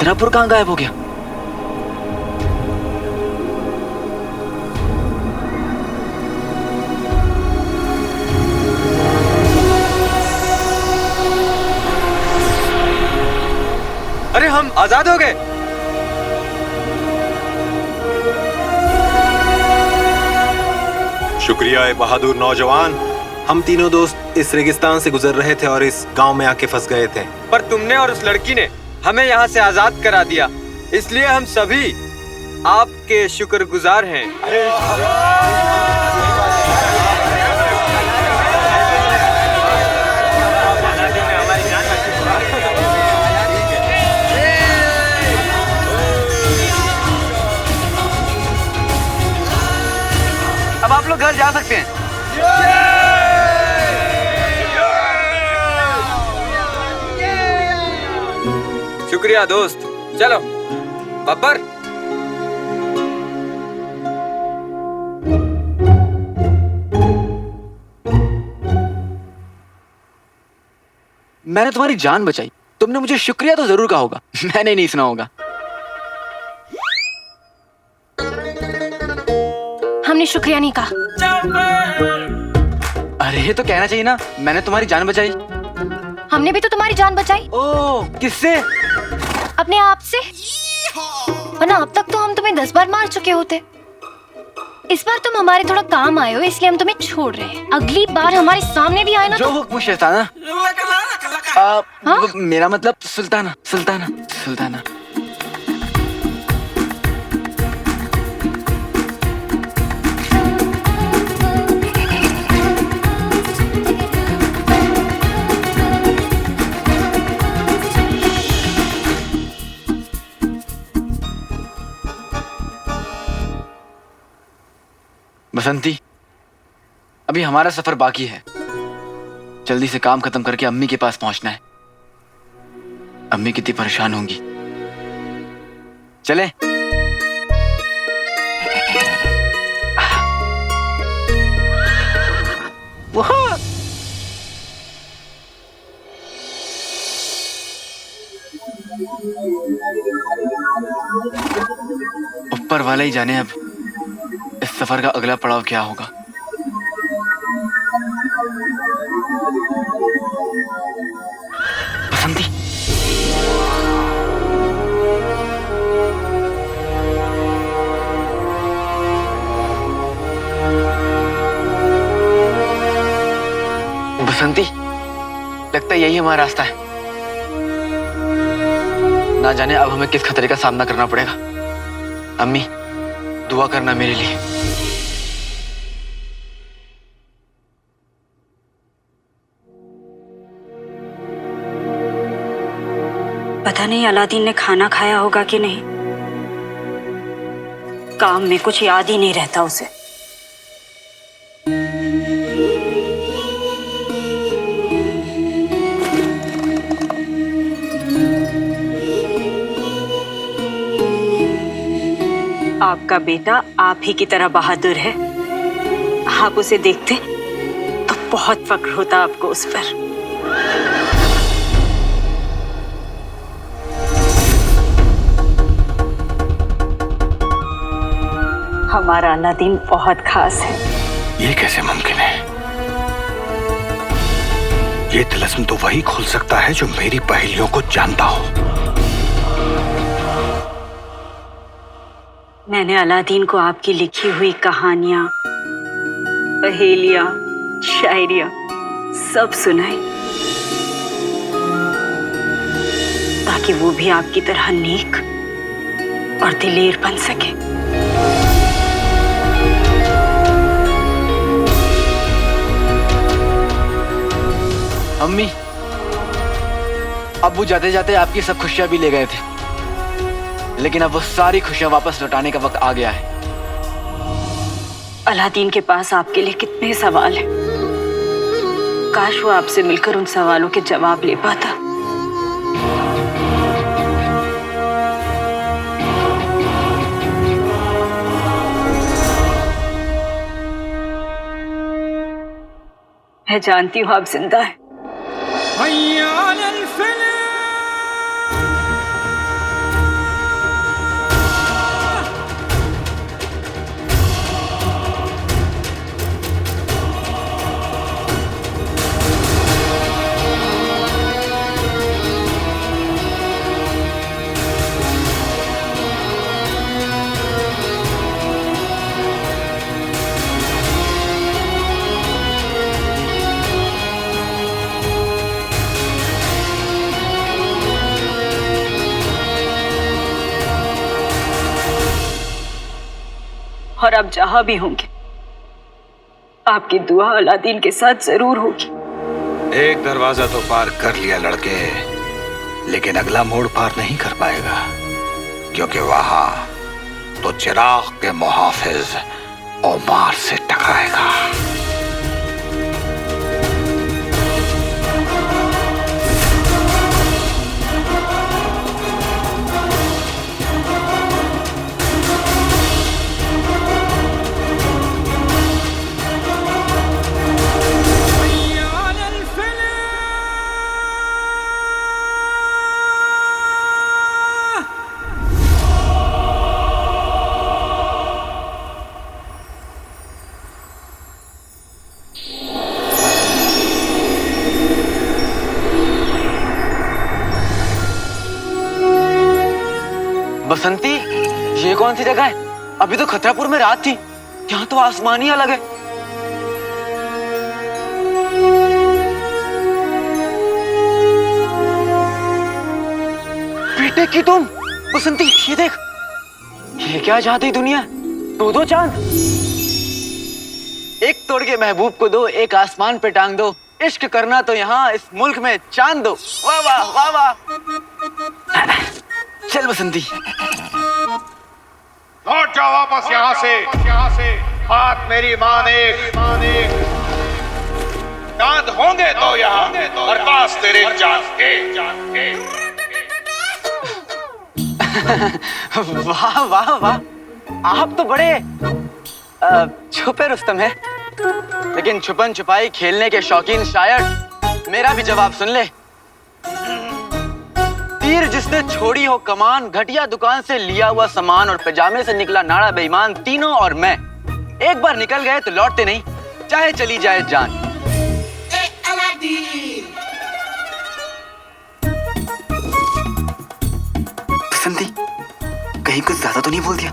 छतरापुर कहाँ गायब हो गया? अरे हम आजाद हो गए। शुक्रिया ए बहादुर नौजवान। हम तीनों दोस्त इस रेगिस्तान से गुजर रहे थे और इस गांव में आके फंस गए थे। पर तुमने और उस लड़की ने हमें यहाँ से आजाद करा दिया, इसलिए हम सभी आपके शुक्रगुजार हैं। अब आप लोग घर जा सकते हैं। शुक्रिया दोस्त। चलो बब्बर। मैंने तुम्हारी जान बचाई, तुमने मुझे शुक्रिया तो जरूर कहा होगा, मैंने नहीं सुना होगा। हमने शुक्रिया नहीं कहा। अरे ये तो कहना चाहिए ना, मैंने तुम्हारी जान बचाई। हमने भी तो तुम्हारी जान बचाई। ओह, किससे? अपने आप से। वरना अब तक तो हम तुम्हें 10 बार मार चुके होते। इस बार तुम हमारे थोड़ा काम आए हो, इसलिए हम तुम्हें छोड़ रहे हैं। अगली बार हमारे सामने भी आए ना जो तो... हुक्म शैताना। मेरा मतलब सुल्ताना, सुल्ताना, सुल्ताना। बसंती, अभी हमारा सफर बाकी है। जल्दी से काम खत्म करके अम्मी के पास पहुंचना है। अम्मी कितनी परेशान होंगी। चले। ऊपर वाला ही जाने अब इस सफर का अगला पड़ाव क्या होगा। बसंती, बसंती, लगता है यही हमारा रास्ता है। ना जाने अब हमें किस खतरे का सामना करना पड़ेगा। अम्मी, दुआ करना मेरे लिए। पता नहीं अलादीन ने खाना खाया होगा कि नहीं। काम में कुछ याद ही नहीं रहता उसे। आपका बेटा आप ही की तरह बहादुर है। आप उसे देखते तो बहुत फक्र होता आपको उस पर। हमारा अलादीन बहुत खास है। ये कैसे मुमकिन है? ये तिलस्म तो वही खोल सकता है जो मेरी पहेलियों को जानता हो। मैंने अलादीन को आपकी लिखी हुई कहानियां, पहेलियां, शायरियां सब सुनाई, ताकि वो भी आपकी तरह नेक और दिलेर बन सके। अम्मी, अब्बू जाते जाते आपकी सब खुशियां भी ले गए थे, लेकिन अब वो सारी खुशियां वापस लौटाने का वक्त आ गया है। अलादीन के पास आपके लिए कितने सवाल हैं। काश वो आपसे मिलकर उन सवालों के जवाब ले पाता। मैं जानती हूँ आप जिंदा हैं। और आप जहां भी होंगे आपकी दुआ अलादीन के साथ जरूर होगी। एक दरवाजा तो पार कर लिया लड़के, लेकिन अगला मोड़ पार नहीं कर पाएगा, क्योंकि वहां तो चिराग के मुहाफिज ओमार से टकराएगा। बसंती, ये कौन सी जगह है? अभी तो खतरापुर में रात थी, यहाँ तो आसमान ही अलग है। बेटे की तुम बसंती, ये देख, ये क्या जादुई दुनिया, दो दो चांद, एक तोड़ के महबूब को दो, एक आसमान पे टांग दो, इश्क करना तो यहाँ इस मुल्क में चांद दो। वाह वाह वाह वाह। चल बसंती, लौट जाओ वापस यहाँ से। बात मेरी माने, चांद होंगे तो यहाँ, और पास तेरे चांद के। वाह वाह वाह, आप तो बड़े छुपे रुस्तम है, लेकिन छुपन छुपाई खेलने के शौकीन शायर, मेरा भी जवाब सुन ले। तीर जिसने छोड़ी हो कमान, घटिया दुकान से लिया हुआ सामान और पैजामे से निकला नाड़ा बेईमान, तीनों और मैं एक बार निकल गए तो लौटते नहीं, चाहे चली जाए जान। बसंती, कहीं कुछ ज्यादा तो नहीं बोल दिया?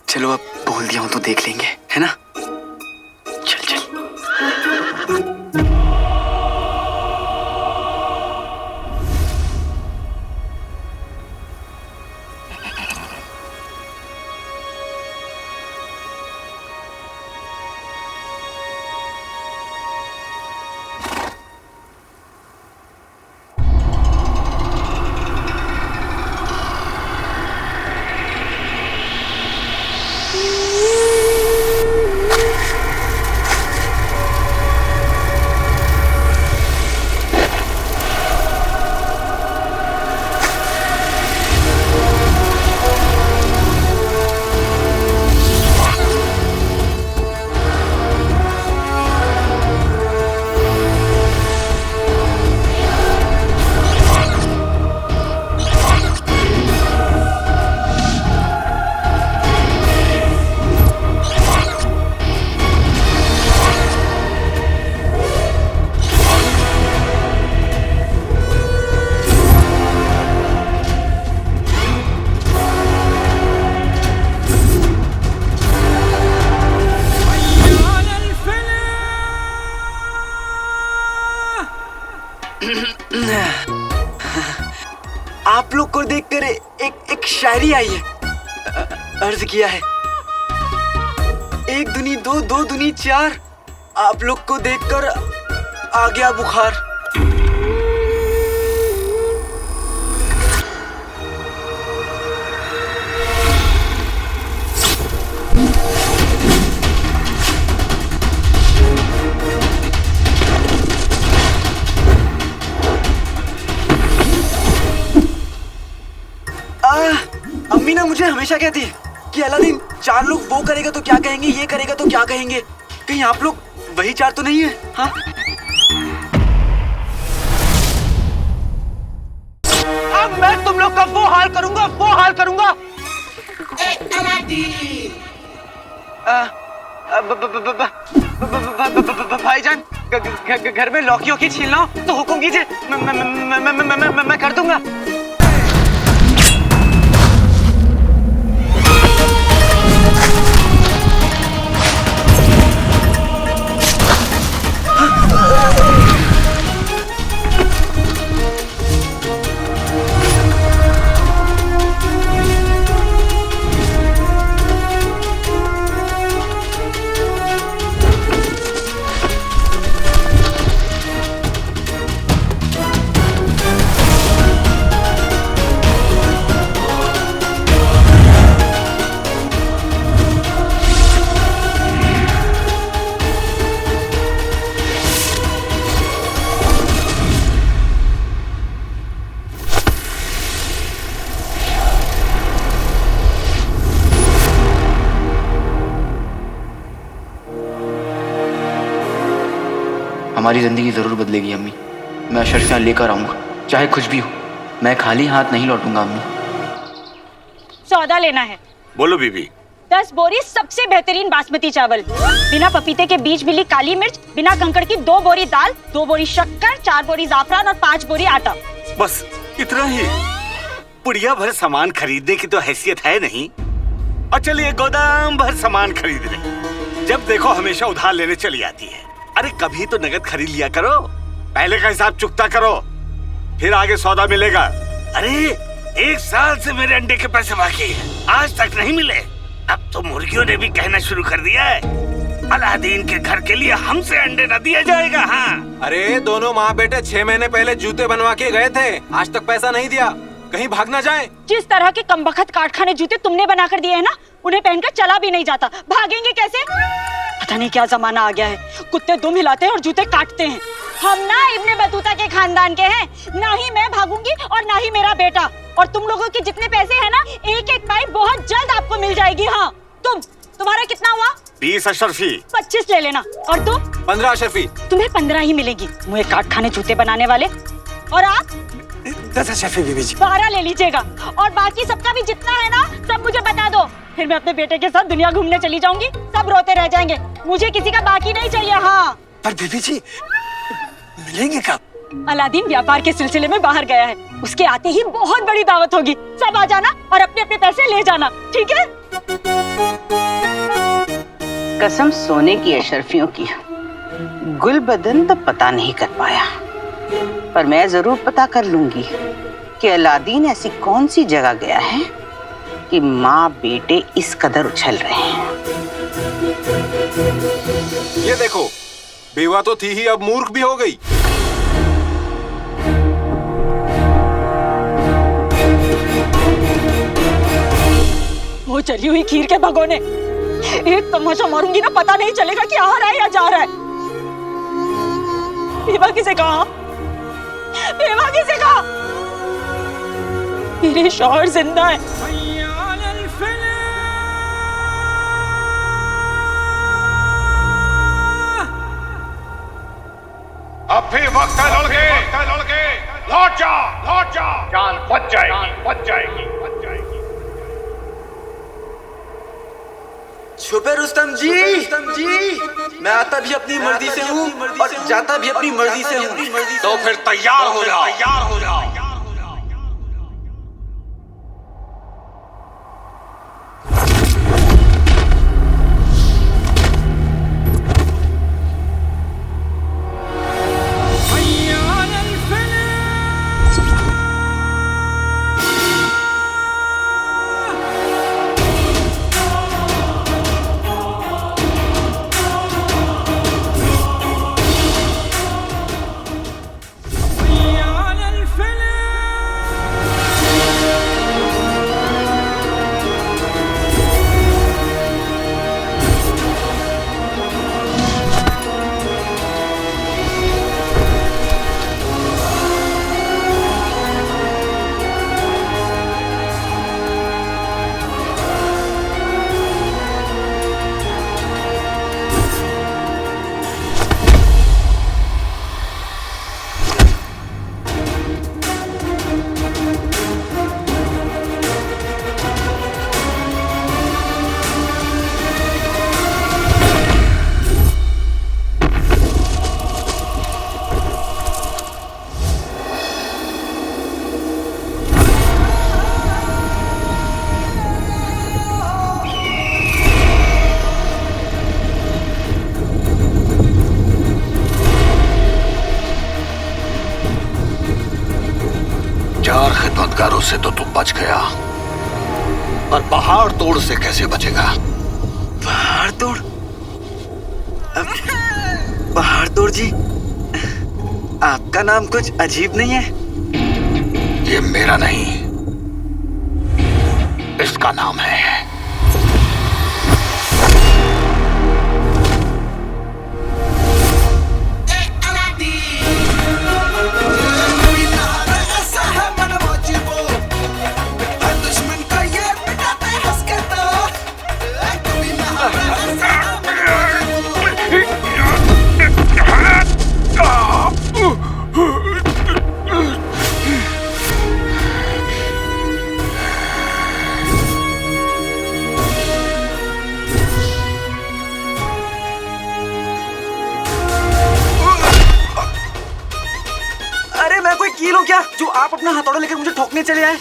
चलो अब बोल दिया हूं तो देख लेंगे, है ना? चल चल। आप लोग को देखकर एक शायरी आई है, अर्ज किया है, एक दुनी दो, दो दुनी चार, आप लोग को देखकर आ गया बुखार। अम्मी ना मुझे हमेशा कहती है कि अलादीन, चार लोग वो करेगा तो क्या कहेंगे, ये करेगा तो क्या कहेंगे, कहीं आप लोग वही चार तो नहीं है? हाँ, अब मैं तुम लोग का वो हाल करूंगा, वो हाल करूंगा। भाईजान, घर में लौकियों की छीलना हो तो हुक्म कीजिए, मैं कर दूंगा। हमारी जिंदगी जरूर बदलेगी अम्मी। मैं अशरफियाँ लेकर आऊँगा, चाहे कुछ भी हो। मैं खाली हाथ नहीं लौटूंगा अम्मी। सौदा लेना है। बोलो बीबी। 10 बोरी सबसे बेहतरीन बासमती चावल, बिना पपीते के बीज मिली काली मिर्च, बिना कंकड़ की 2 बोरी दाल, 2 बोरी शक्कर, 4 बोरी जाफरान और 5 बोरी आटा। बस इतना ही? पुड़िया भर सामान खरीदने की तो हैसियत है नहीं, और चलिए गोदाम भर सामान खरीद ले। जब देखो हमेशा उधार लेने चली आती है। अरे कभी तो नगद खरीद लिया करो, पहले का हिसाब चुकता करो, फिर आगे सौदा मिलेगा। अरे 1 साल से मेरे अंडे के पैसे बाकी है, आज तक नहीं मिले। अब तो मुर्गियों ने भी कहना शुरू कर दिया है, अलादीन के घर के लिए हमसे अंडे न दिया जाएगा। हाँ अरे दोनों माँ बेटे 6 महीने पहले जूते बनवा के गए थे, आज तक पैसा नहीं दिया, कहीं भाग ना जाए। जिस तरह के कमबख्त काटखाने जूते तुमने बनाकर दिए हैं ना, उन्हें पहनकर चला भी नहीं जाता, भागेंगे कैसे? पता नहीं क्या जमाना आ गया है, कुत्ते दुम हिलाते हैं और जूते काटते हैं। हम ना इब्ने बतूता के खानदान के हैं, ना ही मैं भागूंगी और ना ही मेरा बेटा। और तुम लोगों के जितने पैसे हैं ना, एक एक पाई बहुत जल्द आपको मिल जाएगी। हाँ तुम्हारा कितना हुआ? 20 अशरफी। 25 ले लेना। और तुम? 15 अशरफी। तुम्हें 15 ही मिलेगी, मुझे काटखाने जूते बनाने वाले। और आप? 10 अशरफी बीबी जी। 12 ले लीजिएगा, और बाकी सबका भी जितना है ना सब मुझे बता दो, फिर मैं अपने बेटे के साथ दुनिया घूमने चली जाऊंगी। सब रोते रह जाएंगे, मुझे किसी का बाकी नहीं चाहिए। हाँ पर बीबी जी मिलेंगे कब? अलादीन व्यापार के सिलसिले में बाहर गया है, उसके आते ही बहुत बड़ी दावत होगी। सब आ जाना और अपने अपने पैसे ले जाना, ठीक है? कसम सोने की अशरफियों की, गुलबदन तो पता नहीं कर पाया, पर मैं जरूर पता कर लूंगी कि अलादीन ऐसी कौन सी जगह गया है कि माँ बेटे इस कदर उछल रहे हैं। ये देखो, बेवा तो थी ही, अब मूर्ख भी हो गई। वो चली हुई खीर के भगोने, एक तमाशा मारूंगी ना, पता नहीं चलेगा कि आ रहा है या जा रहा है। बेवा किसे कहा? बेवा किसे कहा? मेरे शौहर जिंदा है। अब भी वक्त है लड़के, लौट जा, जान बच जाएगी। छुपे रुस्तम जी, मैं आता भी अपनी मर्जी से हूँ और जाता भी अपनी मर्जी से हूँ। तो फिर तैयार हो जाओ। खिदमतगारों से तो तू बच गया, पर पहाड़ तोड़ से कैसे बचेगा? पहाड़ तोड़? पहाड़ तोड़ जी, आपका नाम कुछ अजीब नहीं है? ये मेरा नहीं, इसका नाम है। वकील हो क्या जो आप अपना हथौड़ा लेकर मुझे ठोकने चले आए?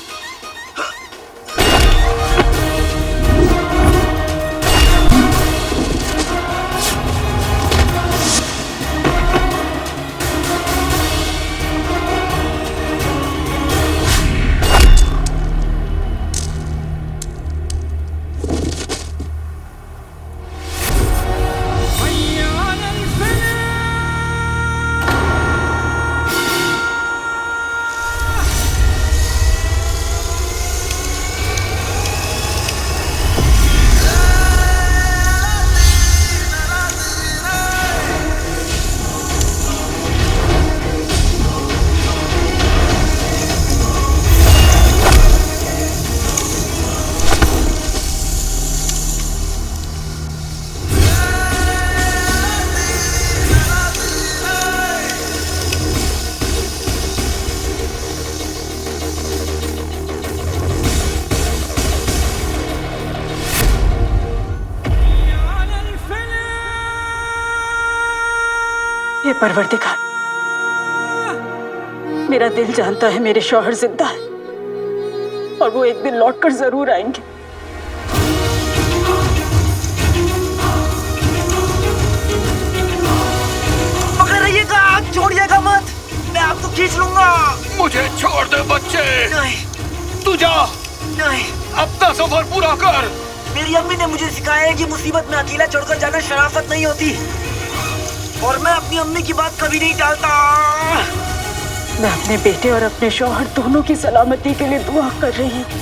हे परवरदिगार, मेरा दिल जानता है मेरे शौहर जिंदा है और वो एक दिन लौटकर जरूर आएंगे। पकड़ रहिएगा, छोड़िएगा मत, मैं आपको खींच लूंगा। मुझे छोड़ दे बच्चे। नहीं तू जा, नहीं, अपना सफर पूरा कर। मेरी अम्मी ने मुझे सिखाया है कि मुसीबत में अकेला छोड़कर जाना शराफत नहीं होती, और मैं अपनी अम्मी की बात कभी नहीं टालता। मैं अपने बेटे और अपने शौहर दोनों की सलामती के लिए दुआ कर रही हूँ।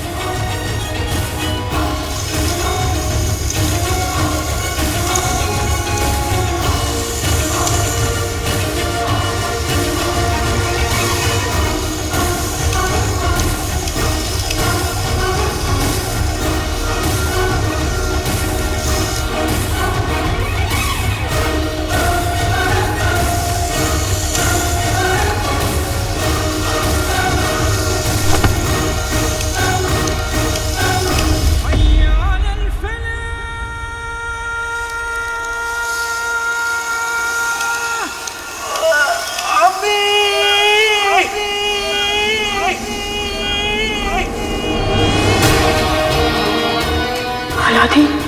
अलादीन,